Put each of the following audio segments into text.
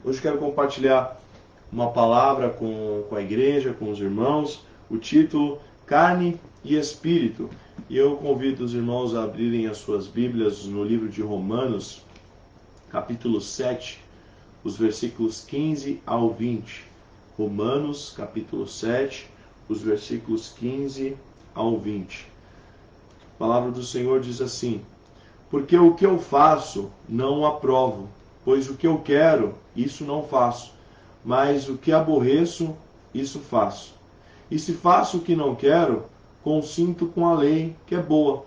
Hoje quero compartilhar uma palavra com a igreja, com os irmãos, o título Carne e Espírito. E eu convido os irmãos a abrirem as suas Bíblias no livro de Romanos, capítulo 7, os versículos 15 ao 20. Romanos, capítulo 7, os versículos 15 ao 20. A palavra do Senhor diz assim: Porque o que eu faço não aprovo, pois o que eu quero, isso não faço, mas o que aborreço, isso faço. E se faço o que não quero, consinto com a lei que é boa.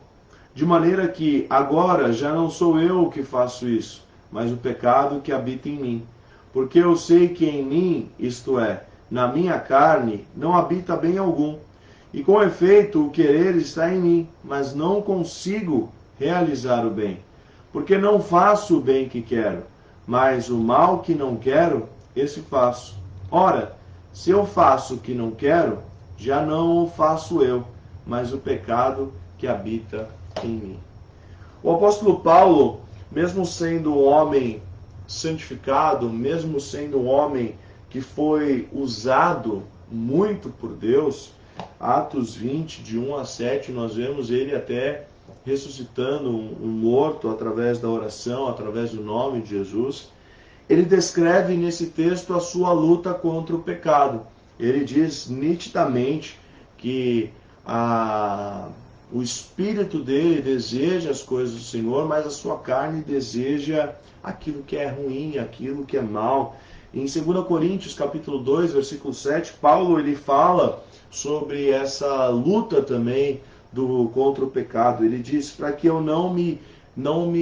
De maneira que agora já não sou eu que faço isso, mas o pecado que habita em mim. Porque eu sei que em mim, isto é, na minha carne, não habita bem algum. E com efeito, o querer está em mim, mas não consigo realizar o bem. Porque não faço o bem que quero, mas o mal que não quero, esse faço. Ora, se eu faço o que não quero, já não o faço eu, mas o pecado que habita em mim. O apóstolo Paulo, mesmo sendo um homem santificado, mesmo sendo um homem que foi usado muito por Deus, Atos 20, de 1 a 7, nós vemos ele até ressuscitando um morto através da oração, através do nome de Jesus. Ele descreve nesse texto a sua luta contra o pecado. Ele diz nitidamente que o espírito dele deseja as coisas do Senhor, mas a sua carne deseja aquilo que é ruim, aquilo que é mal. Em 2 Coríntios, capítulo 2, versículo 7, Paulo ele fala sobre essa luta também contra o pecado. Ele diz: para que eu não me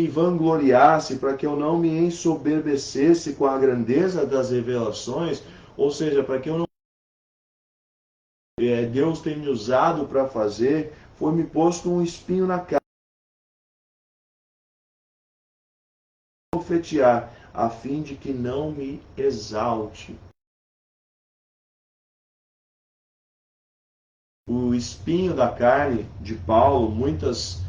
vangloriasse, para que eu não me ensoberbecesse com a grandeza das revelações, ou seja, para que eu não Deus tem me usado para fazer, foi-me posto um espinho na carne, profetizar, a fim de que não me exalte. O espinho da carne de Paulo, muitas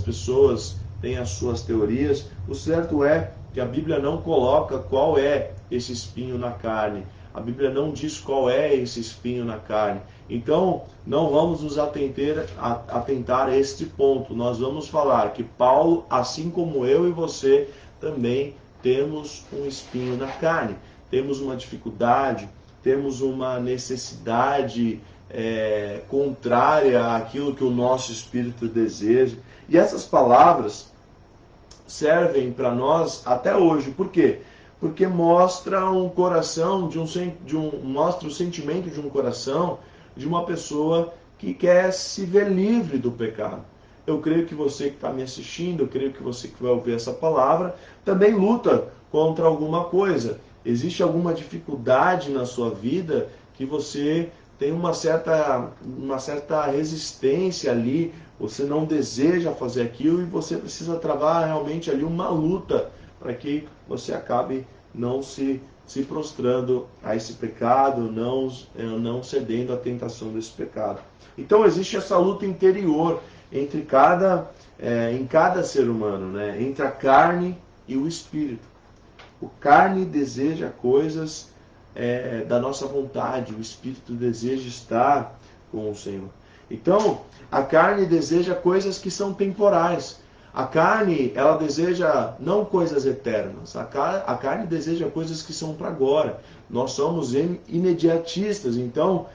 pessoas têm as suas teorias. O certo é que a Bíblia não coloca qual é esse espinho na carne. A Bíblia não diz qual é esse espinho na carne. Então, não vamos nos atentar a este ponto. Nós vamos falar que Paulo, assim como eu e você, também temos um espinho na carne. Temos uma dificuldade, temos uma necessidade contrária àquilo que o nosso espírito deseja. E essas palavras servem para nós até hoje. Por quê? Porque mostra um coração, mostra o sentimento de um coração de uma pessoa que quer se ver livre do pecado. Eu creio que você que está me assistindo, eu creio que você que vai ouvir essa palavra, também luta contra alguma coisa. Existe alguma dificuldade na sua vida que você tem uma certa resistência ali, você não deseja fazer aquilo e você precisa travar realmente ali uma luta para que você acabe não se prostrando a esse pecado, não cedendo à tentação desse pecado. Então existe essa luta interior em cada ser humano, né? Entre a carne e o espírito. O carne deseja coisas da nossa vontade, o espírito deseja estar com o Senhor. Então, a carne deseja coisas que são temporais. A carne, ela deseja não coisas eternas. A carne deseja coisas que são para agora. Nós somos imediatistas. Então,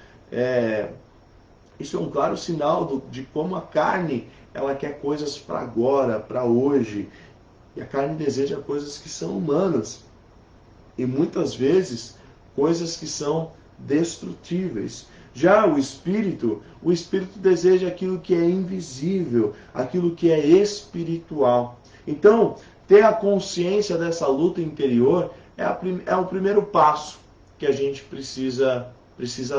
isso é um claro sinal de como a carne ela quer coisas para agora, para hoje. E a carne deseja coisas que são humanas. E muitas vezes coisas que são destrutíveis. Já o espírito deseja aquilo que é invisível, aquilo que é espiritual. Então, ter a consciência dessa luta interior é o primeiro passo que a gente precisa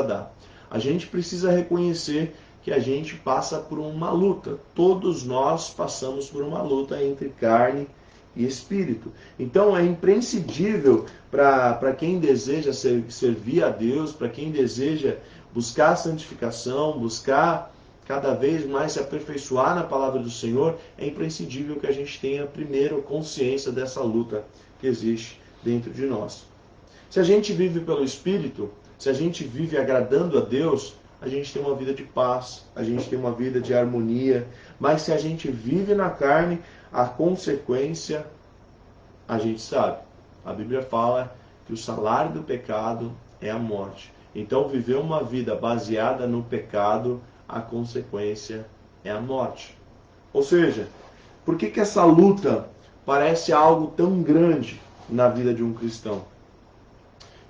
dar. A gente precisa reconhecer que a gente passa por uma luta. Todos nós passamos por uma luta entre carne e espírito. Então é imprescindível para quem deseja servir a Deus, para quem deseja buscar a santificação, buscar cada vez mais se aperfeiçoar na palavra do Senhor, é imprescindível que a gente tenha primeiro consciência dessa luta que existe dentro de nós. Se a gente vive pelo Espírito, se a gente vive agradando a Deus, a gente tem uma vida de paz, a gente tem uma vida de harmonia. Mas se a gente vive na carne, a consequência, a gente sabe. A Bíblia fala que o salário do pecado é a morte. Então, viver uma vida baseada no pecado, a consequência é a morte. Ou seja, por que essa luta parece algo tão grande na vida de um cristão?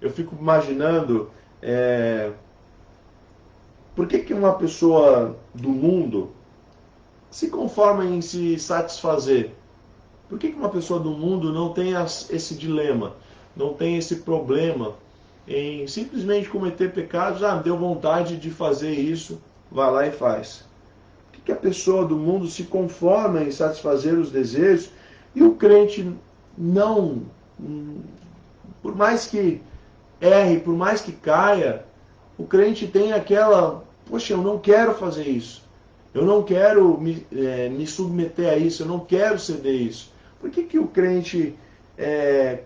Eu fico imaginando, por que uma pessoa do mundo se conforma em se satisfazer? Por que uma pessoa do mundo não tem esse dilema, não tem esse problema em simplesmente cometer pecados? Ah, deu vontade de fazer isso, vai lá e faz. Por que a pessoa do mundo se conforma em satisfazer os desejos e o crente não, por mais que erre, por mais que caia, o crente tem aquela, poxa, eu não quero fazer isso, eu não quero me submeter a isso, eu não quero ceder isso. Por que o crente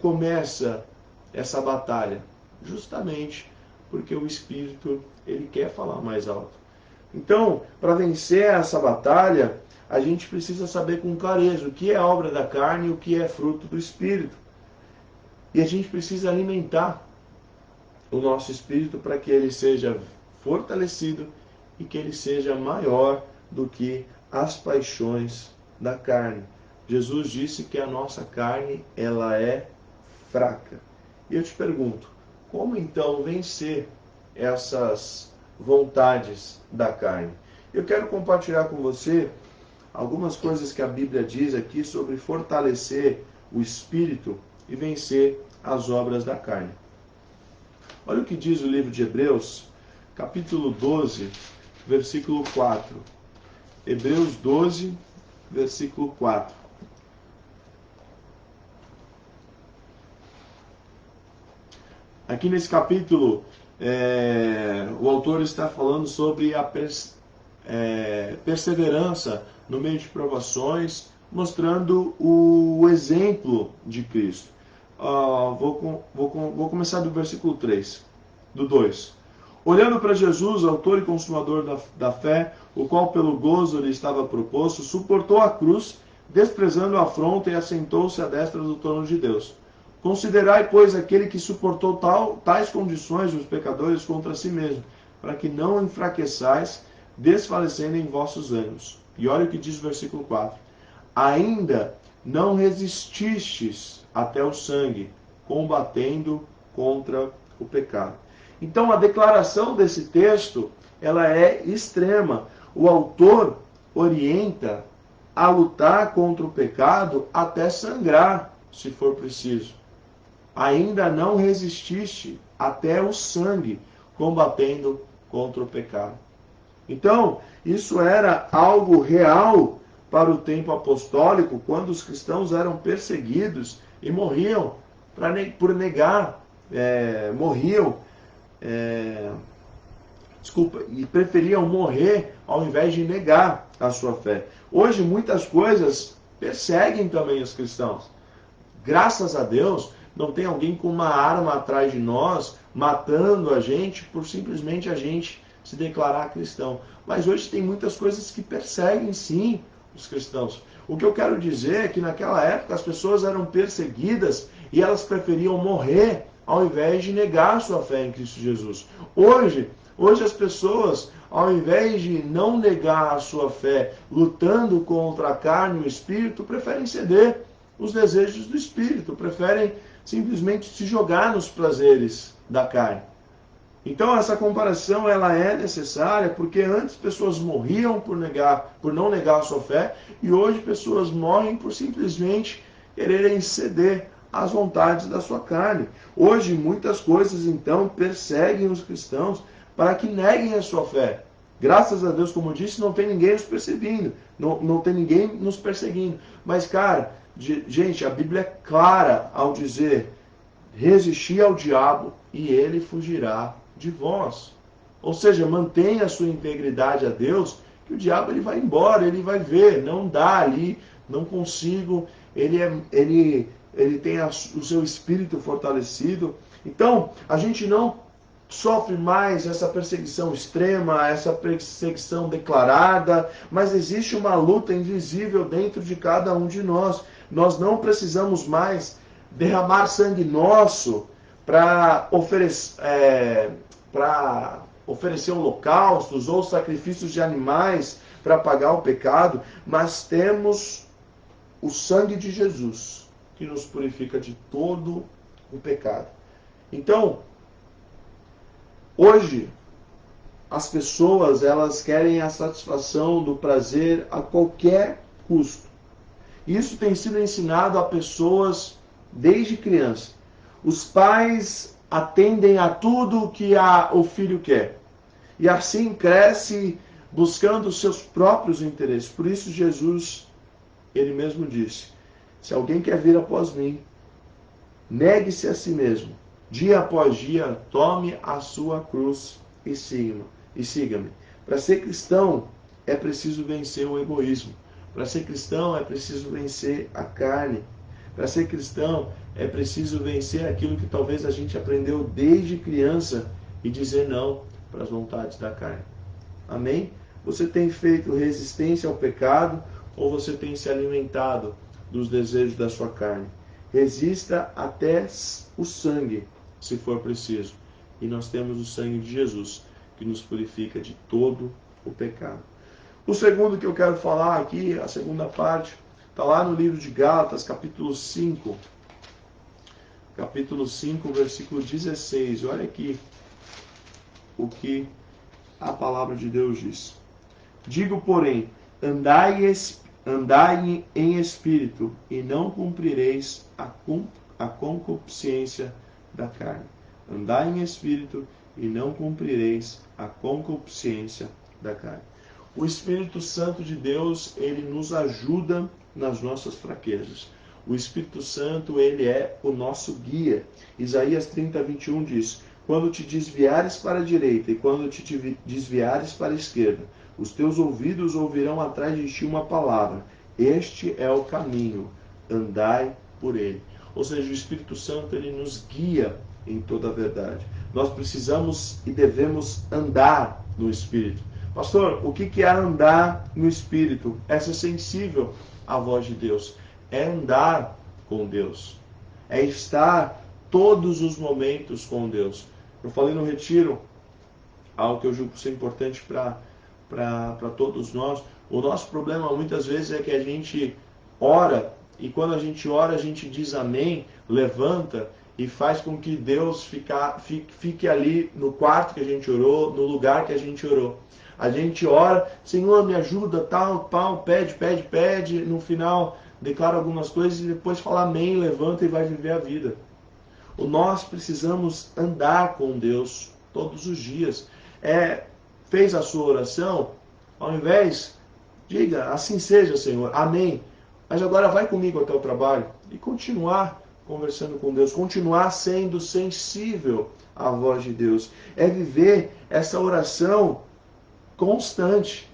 começa essa batalha? Justamente porque o Espírito, ele quer falar mais alto. Então, para vencer essa batalha, a gente precisa saber com clareza o que é obra da carne e o que é fruto do Espírito. E a gente precisa alimentar o nosso espírito para que ele seja fortalecido e que ele seja maior do que as paixões da carne. Jesus disse que a nossa carne, ela é fraca. E eu te pergunto, como então vencer essas vontades da carne? Eu quero compartilhar com você algumas coisas que a Bíblia diz aqui sobre fortalecer o espírito e vencer as obras da carne. Olha o que diz o livro de Hebreus, capítulo 12, versículo 4. Hebreus 12, versículo 4. Aqui nesse capítulo, o autor está falando sobre a perseverança no meio de provações, mostrando o exemplo de Cristo. Vou começar do versículo 3, do 2. Olhando para Jesus, autor e consumador da fé, o qual pelo gozo lhe estava proposto, suportou a cruz, desprezando a afronta e assentou-se à destra do trono de Deus. Considerai, pois, aquele que suportou tais condições dos pecadores contra si mesmo, para que não enfraqueçais, desfalecendo em vossos ânimos. E olha o que diz o versículo 4. Ainda não resististes até o sangue, combatendo contra o pecado. Então a declaração desse texto, ela é extrema. O autor orienta a lutar contra o pecado até sangrar, se for preciso. Ainda não resististe até o sangue, combatendo contra o pecado. Então, isso era algo real para o tempo apostólico, quando os cristãos eram perseguidos e morriam por negar, e preferiam morrer ao invés de negar a sua fé. Hoje, muitas coisas perseguem também os cristãos. Graças a Deus, não tem alguém com uma arma atrás de nós, matando a gente por simplesmente a gente se declarar cristão. Mas hoje tem muitas coisas que perseguem, sim, os cristãos. O que eu quero dizer é que naquela época as pessoas eram perseguidas e elas preferiam morrer ao invés de negar a sua fé em Cristo Jesus. Hoje as pessoas, ao invés de não negar a sua fé, lutando contra a carne e o espírito, preferem ceder os desejos do espírito, preferem simplesmente se jogar nos prazeres da carne. Então essa comparação ela é necessária porque antes pessoas morriam por não negar a sua fé e hoje pessoas morrem por simplesmente quererem ceder às vontades da sua carne. Hoje muitas coisas então perseguem os cristãos para que neguem a sua fé. Graças a Deus, como eu disse, não tem ninguém nos perseguindo, não tem ninguém nos perseguindo. Mas cara, gente, a Bíblia é clara ao dizer: resistir ao diabo e ele fugirá de vós. Ou seja, mantenha a sua integridade a Deus, que o diabo ele vai embora, ele vai ver, não dá ali, não consigo, ele tem o seu espírito fortalecido, Então, a gente não sofre mais essa perseguição extrema, essa perseguição declarada, mas existe uma luta invisível dentro de cada um de nós. Nós não precisamos mais derramar sangue nosso para oferecer holocaustos ou sacrifícios de animais para pagar o pecado, mas temos o sangue de Jesus que nos purifica de todo o pecado. Então, hoje, as pessoas, elas querem a satisfação do prazer a qualquer custo. Isso tem sido ensinado a pessoas desde criança. Os pais atendem a tudo o que o filho quer. E assim cresce buscando os seus próprios interesses. Por isso Jesus, ele mesmo disse, se alguém quer vir após mim, negue-se a si mesmo. Dia após dia, tome a sua cruz e siga-me. Para ser cristão, é preciso vencer o egoísmo. Para ser cristão, é preciso vencer a carne. Para ser cristão, é preciso vencer aquilo que talvez a gente aprendeu desde criança e dizer não para as vontades da carne. Amém? Você tem feito resistência ao pecado ou você tem se alimentado dos desejos da sua carne? Resista até o sangue, se for preciso. E nós temos o sangue de Jesus, que nos purifica de todo o pecado. O segundo que eu quero falar aqui, a segunda parte, está lá no livro de Gálatas, capítulo 5. Capítulo 5, versículo 16. Olha aqui o que a palavra de Deus diz. Digo, porém, andai em espírito, e não cumprireis a concupiscência da carne. Andai em espírito, e não cumprireis a concupiscência da carne. O Espírito Santo de Deus, ele nos ajuda nas nossas fraquezas. O Espírito Santo, ele é o nosso guia. Isaías 30, 21 diz, quando te desviares para a direita e quando te desviares para a esquerda, os teus ouvidos ouvirão atrás de ti uma palavra. Este é o caminho, andai por ele. Ou seja, o Espírito Santo, ele nos guia em toda a verdade. Nós precisamos e devemos andar no Espírito. Pastor, o que é andar no Espírito? É ser sensível à voz de Deus. É andar com Deus. É estar todos os momentos com Deus. Eu falei no retiro, algo que eu julgo ser importante para todos nós. O nosso problema muitas vezes é que a gente ora, e quando a gente ora, a gente diz amém, levanta e faz com que Deus fique ali no quarto que a gente orou, no lugar que a gente orou. A gente ora, Senhor, me ajuda, tal, pede, no final declara algumas coisas e depois fala amém, levanta e vai viver a vida. Nós precisamos andar com Deus todos os dias. Fez a sua oração, ao invés, diga, assim seja, Senhor, amém. Mas agora vai comigo até o trabalho e continuar conversando com Deus, continuar sendo sensível à voz de Deus. É viver essa oração constante,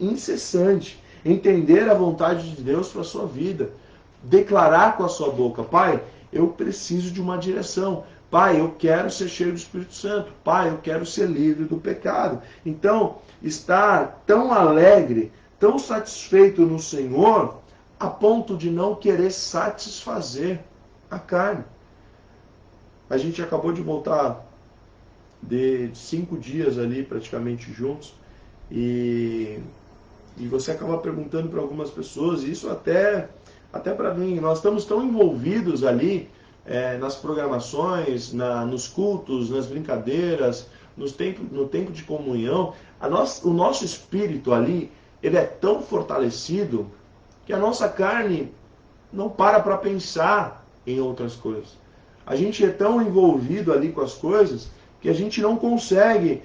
incessante, entender a vontade de Deus para a sua vida, declarar com a sua boca, Pai, eu preciso de uma direção, Pai, eu quero ser cheio do Espírito Santo, Pai, eu quero ser livre do pecado. Então, estar tão alegre, tão satisfeito no Senhor, a ponto de não querer satisfazer a carne. A gente acabou de voltar de 5 dias ali praticamente juntos e você acaba perguntando para algumas pessoas, e isso até para mim, nós estamos tão envolvidos ali nas programações, nos cultos, nas brincadeiras, no tempo de comunhão, o nosso espírito ali, ele é tão fortalecido que a nossa carne não para pensar em outras coisas. A gente é tão envolvido ali com as coisas que a gente não consegue,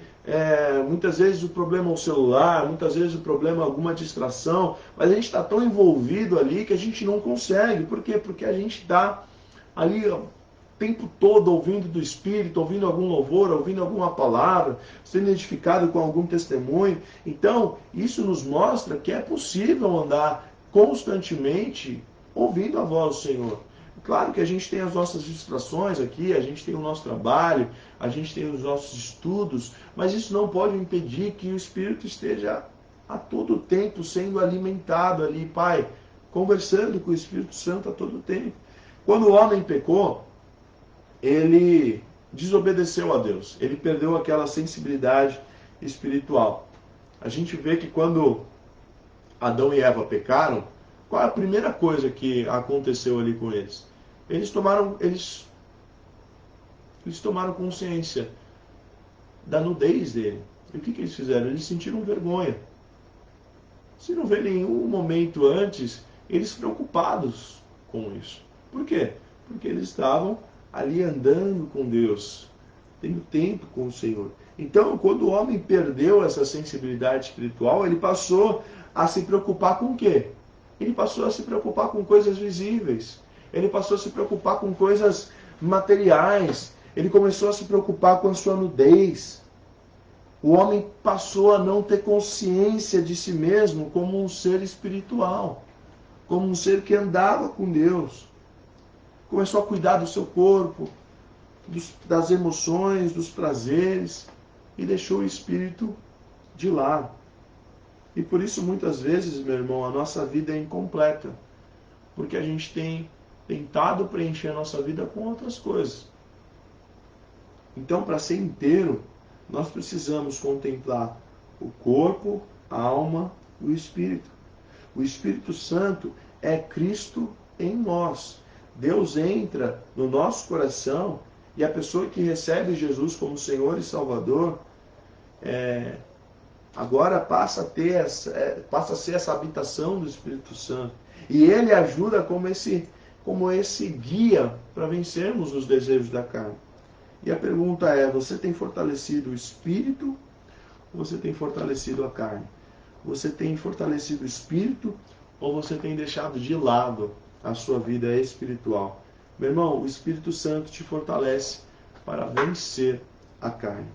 muitas vezes o problema é o celular, muitas vezes o problema é alguma distração, mas a gente está tão envolvido ali que a gente não consegue. Por quê? Porque a gente está ali o tempo todo ouvindo do Espírito, ouvindo algum louvor, ouvindo alguma palavra, sendo edificado com algum testemunho. Então, isso nos mostra que é possível andar constantemente ouvindo a voz do Senhor. Claro que a gente tem as nossas distrações aqui, a gente tem o nosso trabalho, a gente tem os nossos estudos, mas isso não pode impedir que o Espírito esteja a todo tempo sendo alimentado ali, Pai, conversando com o Espírito Santo a todo tempo. Quando o homem pecou, ele desobedeceu a Deus, ele perdeu aquela sensibilidade espiritual. A gente vê que quando Adão e Eva pecaram, qual é a primeira coisa que aconteceu ali com eles? Eles tomaram consciência da nudez dele. E o que eles fizeram? Eles sentiram vergonha. Se não vê nenhum momento antes, eles preocupados com isso. Por quê? Porque eles estavam ali andando com Deus, tendo tempo com o Senhor. Então, quando o homem perdeu essa sensibilidade espiritual, ele passou a se preocupar com o quê? Ele passou a se preocupar com coisas visíveis. Ele passou a se preocupar com coisas materiais. Ele começou a se preocupar com a sua nudez. O homem passou a não ter consciência de si mesmo como um ser espiritual, como um ser que andava com Deus. Começou a cuidar do seu corpo, das emoções, dos prazeres, e deixou o espírito de lado. E por isso, muitas vezes, meu irmão, a nossa vida é incompleta, porque a gente tem tentado preencher a nossa vida com outras coisas. Então, para ser inteiro, nós precisamos contemplar o corpo, a alma e o Espírito. O Espírito Santo é Cristo em nós. Deus entra no nosso coração e a pessoa que recebe Jesus como Senhor e Salvador, agora passa a ser essa habitação do Espírito Santo. E ele ajuda como esse guia para vencermos os desejos da carne. E a pergunta é, você tem fortalecido o Espírito ou você tem fortalecido a carne? Você tem fortalecido o Espírito ou você tem deixado de lado a sua vida espiritual? Meu irmão, o Espírito Santo te fortalece para vencer a carne.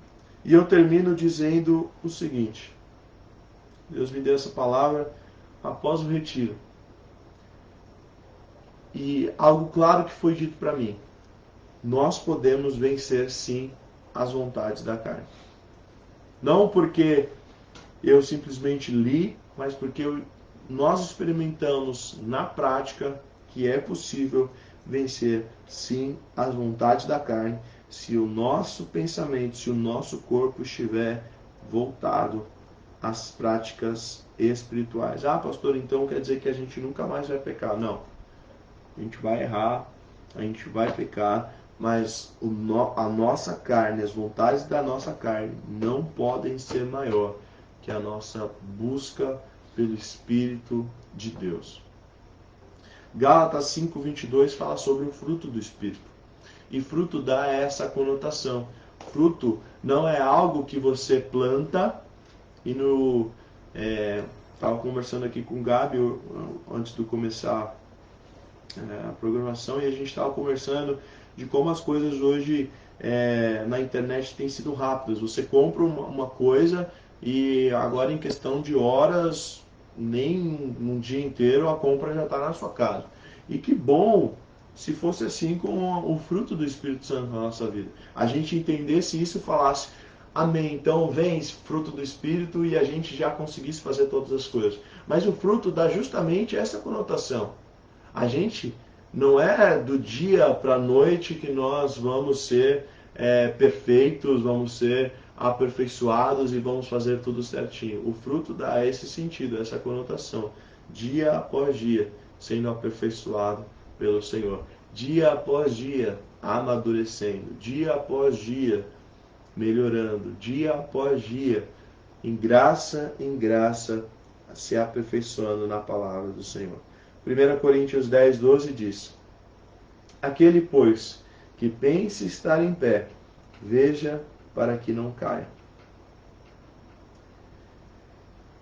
E eu termino dizendo o seguinte. Deus me deu essa palavra após o retiro. E algo claro que foi dito para mim. Nós podemos vencer sim as vontades da carne. Não porque eu simplesmente li, mas porque nós experimentamos na prática que é possível vencer sim as vontades da carne, se o nosso pensamento, se o nosso corpo estiver voltado às práticas espirituais. Ah, pastor, então quer dizer que a gente nunca mais vai pecar? Não. A gente vai errar, a gente vai pecar, mas a nossa carne, as vontades da nossa carne não podem ser maior que a nossa busca pelo Espírito de Deus. Gálatas 5:22 fala sobre o fruto do Espírito. E fruto dá essa conotação. Fruto não é algo que você planta e estava conversando aqui com o Gabi antes de começar a programação e a gente estava conversando de como as coisas hoje na internet têm sido rápidas. Você compra uma coisa e agora em questão de horas, nem um dia inteiro, a compra já está na sua casa. E que bom se fosse assim com o fruto do Espírito Santo na nossa vida. A gente entendesse isso e falasse, amém, então vem esse fruto do Espírito e a gente já conseguisse fazer todas as coisas. Mas o fruto dá justamente essa conotação. A gente não é do dia para a noite que nós vamos ser perfeitos, vamos ser aperfeiçoados e vamos fazer tudo certinho. O fruto dá esse sentido, essa conotação. Dia após dia, sendo aperfeiçoado pelo Senhor. Dia após dia, amadurecendo. Dia após dia, melhorando. Dia após dia, em graça, se aperfeiçoando na palavra do Senhor. 1 Coríntios 10:12 diz: aquele, pois, que pense estar em pé, veja para que não caia.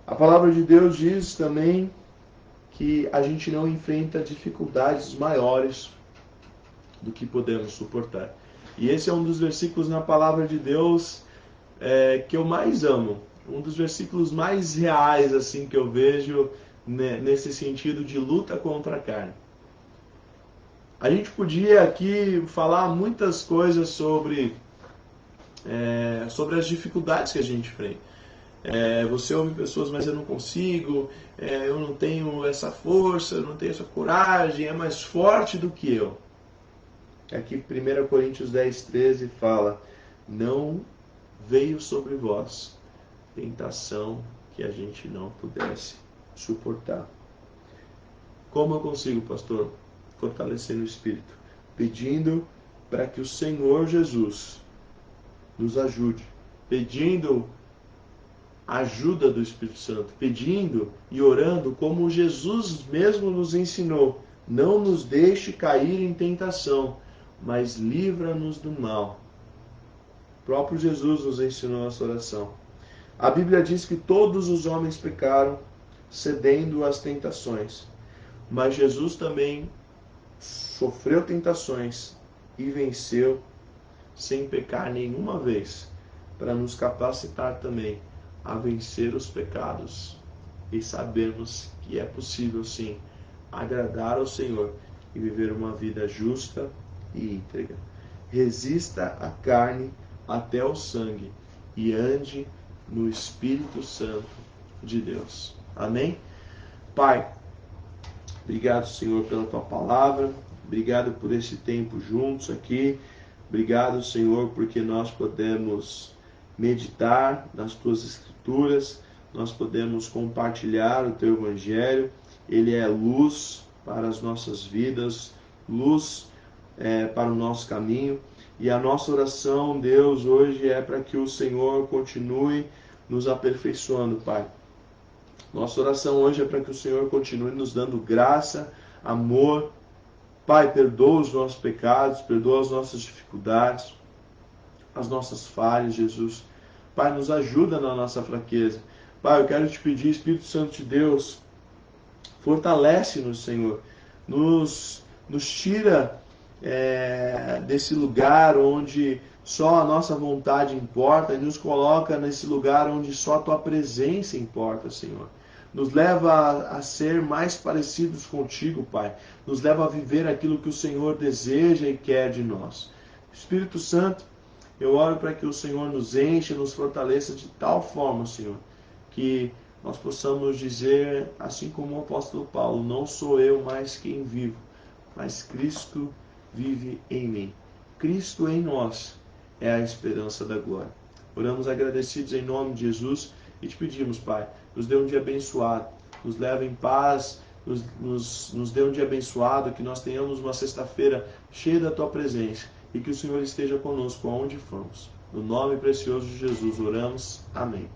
A palavra de Deus diz também que a gente não enfrenta dificuldades maiores do que podemos suportar. E esse é um dos versículos na palavra de Deus que eu mais amo. Um dos versículos mais reais assim que eu vejo nesse sentido de luta contra a carne. A gente podia aqui falar muitas coisas sobre as dificuldades que a gente enfrenta. Você ouve pessoas, mas eu não consigo, eu não tenho essa força, eu não tenho essa coragem, é mais forte do que eu. Aqui 1 Coríntios 10:13 fala: não veio sobre vós tentação que a gente não pudesse suportar. Como eu consigo, pastor? Fortalecer no Espírito, pedindo para que o Senhor Jesus nos ajude, pedindo a ajuda do Espírito Santo, pedindo e orando como Jesus mesmo nos ensinou: não nos deixe cair em tentação, mas livra-nos do mal. O próprio Jesus nos ensinou essa oração. A Bíblia diz que todos os homens pecaram, cedendo às tentações, mas Jesus também sofreu tentações e venceu sem pecar nenhuma vez, para nos capacitar também a vencer os pecados e sabermos que é possível sim agradar ao Senhor e viver uma vida justa e íntegra. Resista à carne até o sangue e ande no Espírito Santo de Deus. Amém? Pai, obrigado, Senhor, pela tua palavra. Obrigado por esse tempo juntos aqui. Obrigado, Senhor, porque nós podemos meditar nas tuas escrituras, nós podemos compartilhar o teu evangelho. Ele é luz para as nossas vidas, luz para o nosso caminho. E a nossa oração, Deus, hoje é para que o Senhor continue nos aperfeiçoando, Pai. Nossa oração hoje é para que o Senhor continue nos dando graça, amor. Pai, perdoa os nossos pecados, perdoa as nossas dificuldades, as nossas falhas, Jesus. Pai, nos ajuda na nossa fraqueza. Pai, eu quero te pedir, Espírito Santo de Deus, fortalece-nos, Senhor. Nos tira desse lugar onde só a nossa vontade importa e nos coloca nesse lugar onde só a tua presença importa, Senhor. Nos leva a ser mais parecidos contigo, Pai. Nos leva a viver aquilo que o Senhor deseja e quer de nós. Espírito Santo, eu oro para que o Senhor nos enche, nos fortaleça de tal forma, Senhor, que nós possamos dizer, assim como o apóstolo Paulo: não sou eu mais quem vivo, mas Cristo vive em mim. Cristo em nós é a esperança da glória. Oramos agradecidos em nome de Jesus e te pedimos, Pai, nos dê um dia abençoado, nos leve em paz, nos dê um dia abençoado, que nós tenhamos uma sexta-feira cheia da tua presença e que o Senhor esteja conosco aonde formos. No nome precioso de Jesus oramos. Amém.